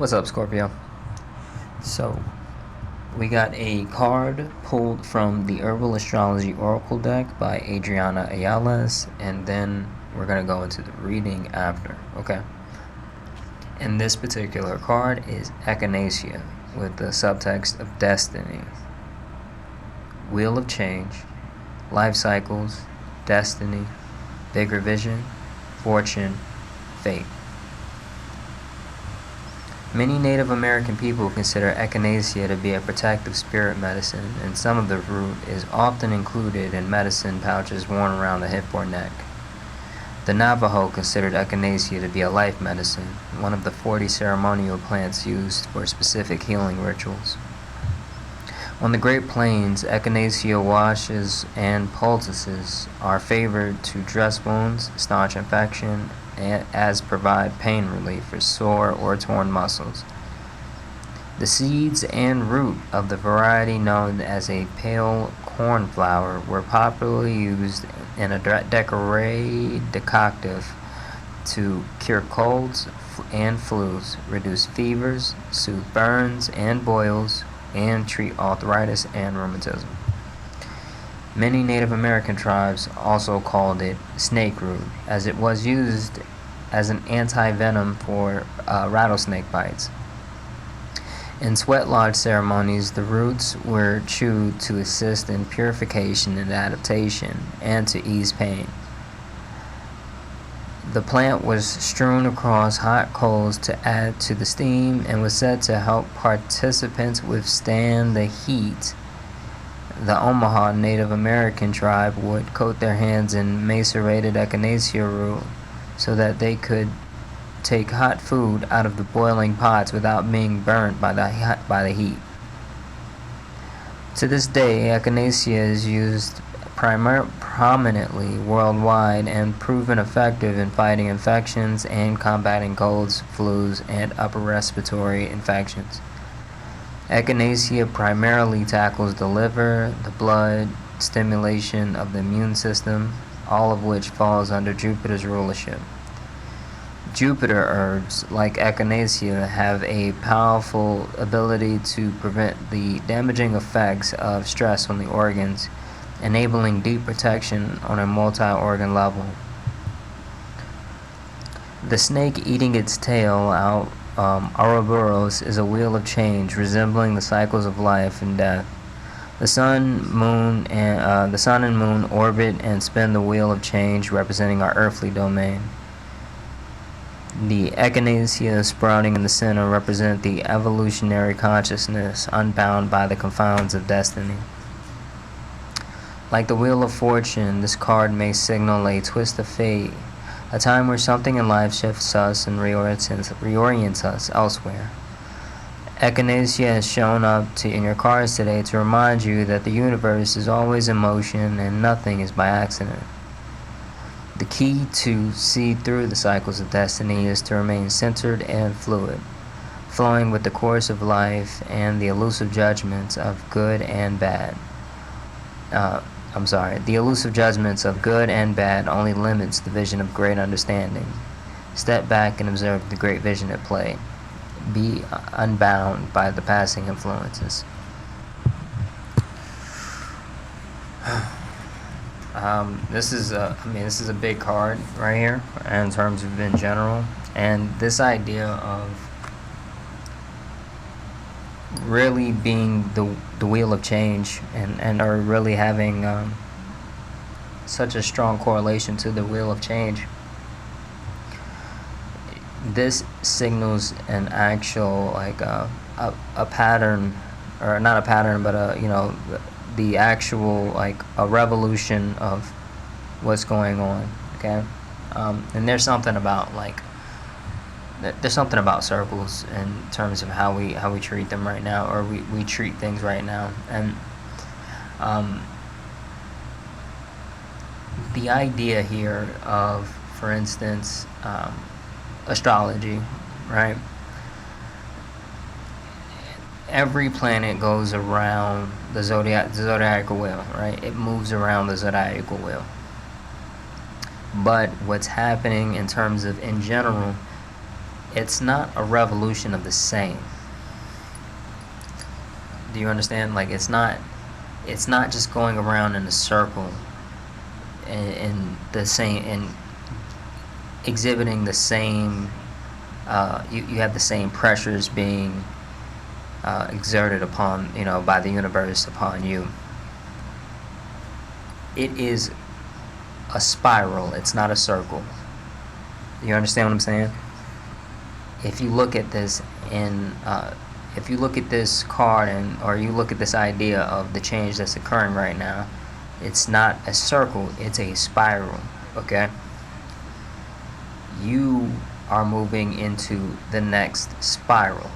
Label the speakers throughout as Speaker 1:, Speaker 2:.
Speaker 1: What's up, Scorpio? So, we got a card pulled from the Herbal Astrology Oracle deck by Adriana Ayales, and then we're going to go into the reading after, okay? And this particular card is Echinacea with the subtext of Destiny, Wheel of Change, Life Cycles, Destiny, Bigger Vision, Fortune, Fate. Many Native American people consider Echinacea to be a protective spirit medicine, and some of the root is often included in medicine pouches worn around the hip or neck. The Navajo considered Echinacea to be a life medicine, one of the 40 ceremonial plants used for specific healing rituals. On the Great Plains, Echinacea washes and poultices are favored to dress wounds, staunch infection, as provide pain relief for sore or torn muscles. The seeds and root of the variety known as a pale cornflower were popularly used in a decoctive to cure colds and flus, reduce fevers, soothe burns and boils, and treat arthritis and rheumatism. Many Native American tribes also called it snake root, as it was used as an anti-venom for rattlesnake bites. In sweat lodge ceremonies, the roots were chewed to assist in purification and adaptation, and to ease pain. The plant was strewn across hot coals to add to the steam, and was said to help participants withstand the heat. The Omaha Native American tribe would coat their hands in macerated echinacea root so that they could take hot food out of the boiling pots without being burnt by the heat. To this day, echinacea is used prominently worldwide and proven effective in fighting infections and combating colds, flus, and upper respiratory infections. Echinacea primarily tackles the liver, the blood, stimulation of the immune system, all of which falls under Jupiter's rulership. Jupiter herbs, like echinacea, have a powerful ability to prevent the damaging effects of stress on the organs, enabling deep protection on a multi-organ level. The snake eating its tail out, Ouroboros, is a wheel of change resembling the cycles of life and death. The sun and moon orbit and spin the wheel of change, representing our earthly domain. The echinacea sprouting in the center represent the evolutionary consciousness, unbound by the confines of destiny. Like the Wheel of Fortune, this card may signal a twist of fate, a time where something in life shifts us and reorients us elsewhere. Echinacea has shown up in your cards today to remind you that the universe is always in motion and nothing is by accident. The key to see through the cycles of destiny is to remain centered and fluid, flowing with the course of life and the elusive judgments of good and bad. The elusive judgments of good and bad only limits the vision of great understanding. Step back and observe the great vision at play. Be unbound by the passing influences. This is a big card right here in terms of in general, and this idea of really being the wheel of change and are really having such a strong correlation to the wheel of change. This signals an actual a pattern, or not a pattern, but the actual a revolution of what's going on. Okay, and there's something about circles in terms of how we treat them right now, or we treat things right now. And the idea here of, for instance, astrology, right? Every planet goes around the zodiacal wheel, right? It moves around the zodiacal wheel. But what's happening in terms of in general it's not a revolution of the same. Do you understand? Like, it's not just going around in a circle and the same, and exhibiting the same, you have the same pressures being exerted upon, by the universe upon you. It is a spiral, it's not a circle. You understand what I'm saying? If you look at this if you look at this card, or you look at this idea of the change that's occurring right now, it's not a circle, it's a spiral, okay? You are moving into the next spiral,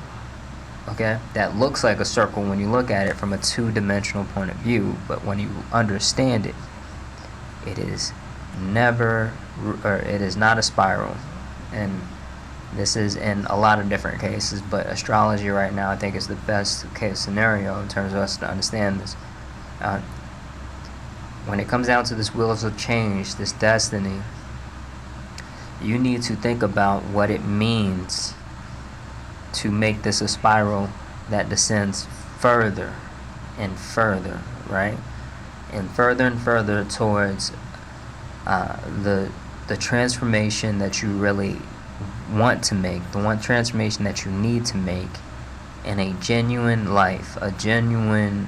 Speaker 1: okay? That looks like a circle when you look at it from a two-dimensional point of view, but when you understand it, it is not a spiral. And this is in a lot of different cases, but astrology right now I think is the best case scenario in terms of us to understand this. When it comes down to this wheels of change, this destiny, you need to think about what it means to make this a spiral that descends further and further, right? And further towards the transformation that you really want to make, the one transformation that you need to make in a genuine life, a genuine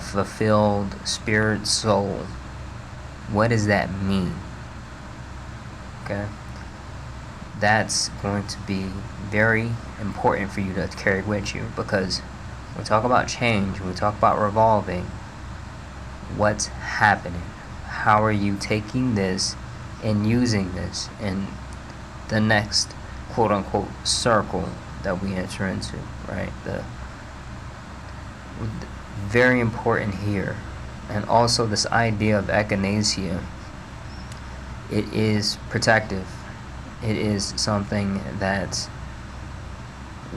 Speaker 1: fulfilled spirit soul. What does that mean? Okay, that's going to be very important for you to carry with you, because when we talk about change, when we talk about revolving, what's happening? How are you taking this and using this in the next quote-unquote circle that we enter into, right? Very important here. And also this idea of echinacea, it is protective. It is something that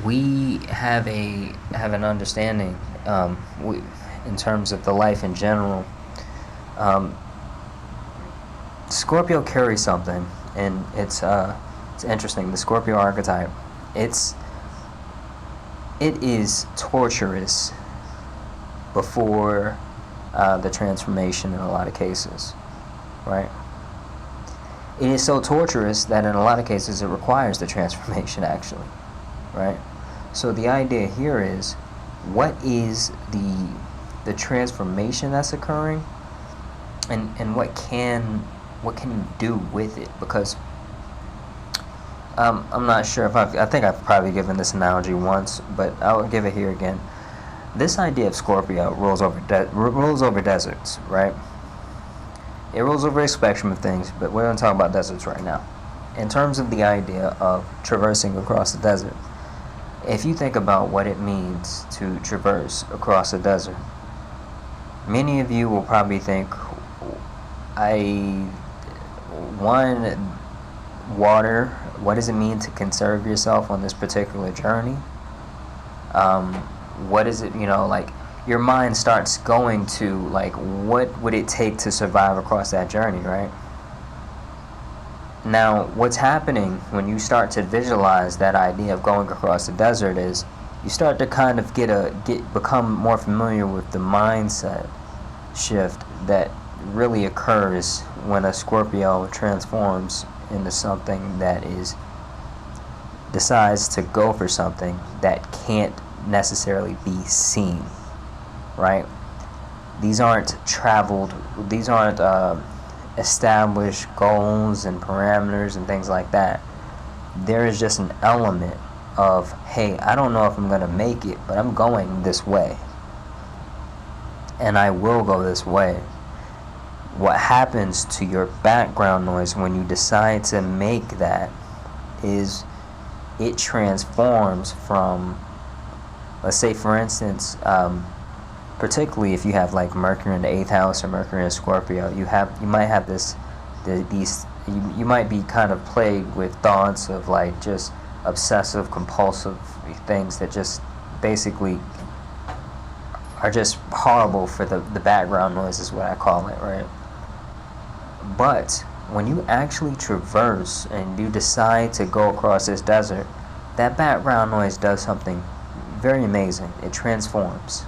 Speaker 1: we have an understanding in terms of the life in general. Scorpio carries something, and it's interesting. The Scorpio archetype, it is torturous before the transformation in a lot of cases, right? It is so torturous that in a lot of cases it requires the transformation, actually, right? So the idea here is, what is the transformation that's occurring, and what can you do with it? Because I'm not sure if I think I've probably given this analogy once, but I'll give it here again. This idea of Scorpio rules over deserts, right? It rules over a spectrum of things, but we're going to talk about deserts right now. In terms of the idea of traversing across the desert, if you think about what it means to traverse across a desert, many of you will probably think, water, what does it mean to conserve yourself on this particular journey? What is it, like, your mind starts going to, like, what would it take to survive across that journey, right? Now, what's happening when you start to visualize that idea of going across the desert is you start to kind of become more familiar with the mindset shift that really occurs when a Scorpio transforms into something that decides to go for something that can't necessarily be seen, right? These aren't established goals and parameters and things like that. There is just an element of, hey, I don't know if I'm going to make it, but I'm going this way, and I will go this way. What happens to your background noise when you decide to make that is it transforms from, let's say, for instance, particularly if you have like Mercury in the 8th house or Mercury in Scorpio, you might have you might be kind of plagued with thoughts of like just obsessive compulsive things that just basically are just horrible for the background noise, is what I call it, right? But when you actually traverse and you decide to go across this desert, that background noise does something very amazing. It transforms.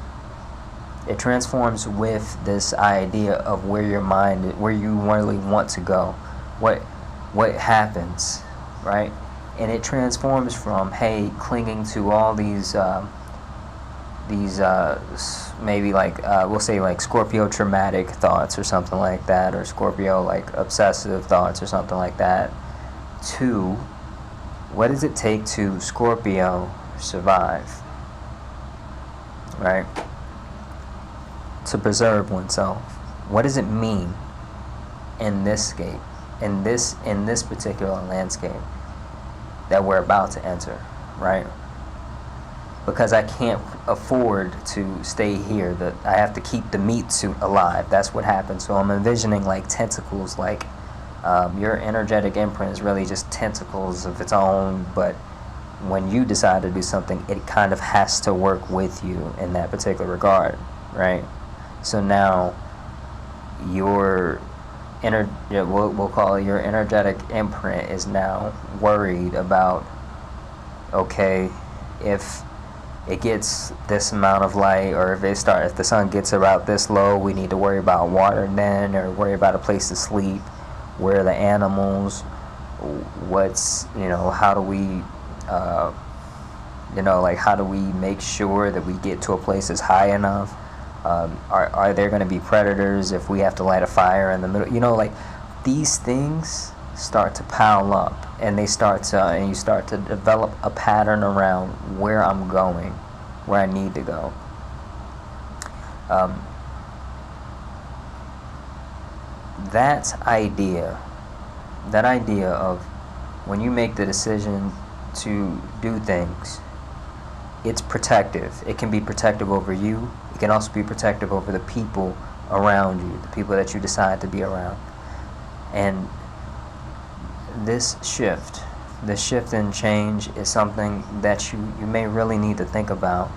Speaker 1: It transforms with this idea of where your mind, where you really want to go, what happens, right? And it transforms from, hey, clinging to all these maybe like we'll say like Scorpio traumatic thoughts or something like that, or Scorpio like obsessive thoughts or something like that, to what does it take to Scorpio survive, right? To preserve oneself. What does it mean in this scape, in this particular landscape that we're about to enter, right? Because I can't afford to stay here. That I have to keep the meat suit alive. That's what happens. So I'm envisioning like tentacles, like your energetic imprint is really just tentacles of its own, but when you decide to do something, it kind of has to work with you in that particular regard, right? So now your we'll call it your energetic imprint is now worried about, okay, if it gets this amount of light, or if the sun gets about this low, we need to worry about water then, or worry about a place to sleep. Where are the animals? What's, how do we how do we make sure that we get to a place that's high enough? Are there going to be predators if we have to light a fire in the middle? These things start to pile up, and you start to develop a pattern around where I'm going, where I need to go. That idea of when you make the decision to do things, it's protective. It can be protective over you. It can also be protective over the people around you, the people that you decide to be around. And this shift and change is something that you may really need to think about.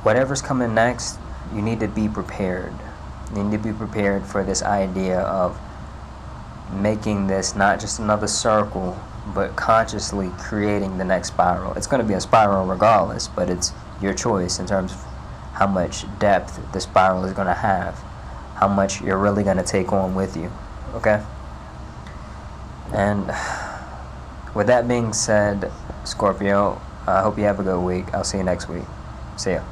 Speaker 1: Whatever's coming next, you need to be prepared. You need to be prepared for this idea of making this not just another circle, but consciously creating the next spiral. It's going to be a spiral regardless, but it's your choice in terms of how much depth the spiral is going to have, how much you're really going to take on with you, okay? And with that being said, Scorpio, I hope you have a good week. I'll see you next week. See ya.